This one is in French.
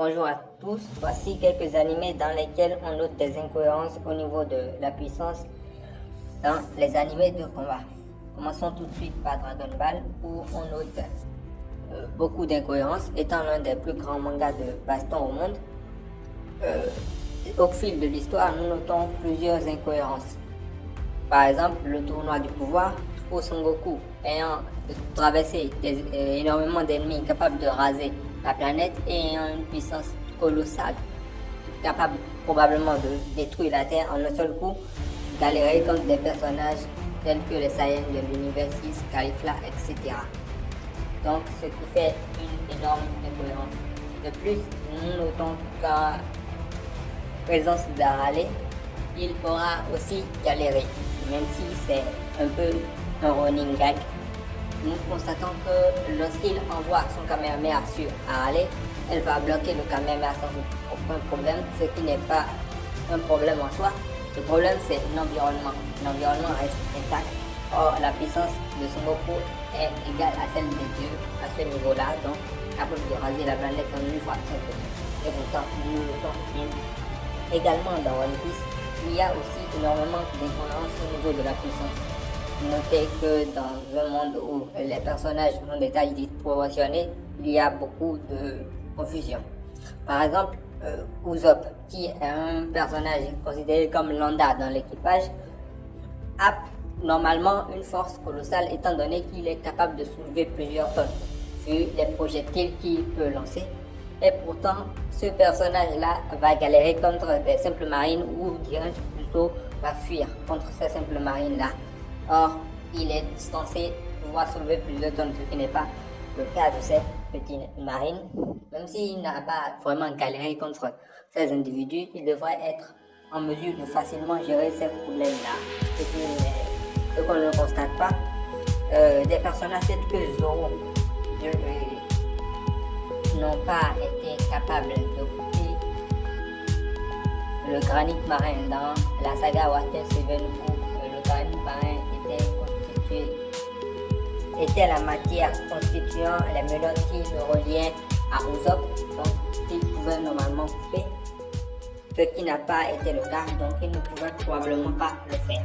Bonjour à tous, voici quelques animés dans lesquels on note des incohérences au niveau de la puissance dans les animés de combat. Commençons tout de suite par Dragon Ball où on note beaucoup d'incohérences. Étant l'un des plus grands mangas de baston au monde, au fil de l'histoire nous notons plusieurs incohérences. Par exemple, le tournoi du pouvoir où Son Goku, ayant traversé énormément d'ennemis capables de raser la planète et ayant une puissance colossale, capable probablement de détruire la Terre en un seul coup, galérer contre des personnages tels que les Saiyans de l'univers 6, Caulifla, etc. Donc, ce qui fait une énorme incohérence. De plus, nous notons qu'en présence d'Arale, il aura aussi galéré, même si c'est un peu un running gag. Nous constatons que lorsqu'il envoie son Kamehameha sur Arale, elle va bloquer le Kamehameha sans aucun problème, ce qui n'est pas un problème en soi. Le problème, c'est l'environnement. L'environnement reste intact. Or, la puissance de Son Goku est égale à celle des dieux à ce niveau-là, donc capable de raser la planète en une fraction de seconde. Et pourtant, nous notons également dans One Piece, il y a aussi énormément d'incohérences au niveau de la puissance. Notez que dans un monde où les personnages ont des tailles disproportionnées, il y a beaucoup de confusion. Par exemple, Usopp, qui est un personnage considéré comme lambda dans l'équipage, a normalement une force colossale étant donné qu'il est capable de soulever plusieurs tonnes, vu les projectiles qu'il peut lancer. Et pourtant, ce personnage-là va galérer contre des simples marines ou dirais plutôt va fuir contre ces simples marines-là. Or, il est distancé de pouvoir soulever plusieurs tonnes, ce qui n'est pas le cas de cette petite marine. Même s'il n'a pas vraiment galéré contre ces individus, il devrait être en mesure de facilement gérer ces problèmes-là. Ce qu'on ne constate pas, des personnages tels que Zoro n'ont pas été capables de couper le granit marin dans la saga Water Seven où le granit marin était la matière constituant les menottes qui le reliaient à Usopp, donc il pouvait normalement couper, ce qui n'a pas été le cas, donc il ne pouvait probablement pas le faire.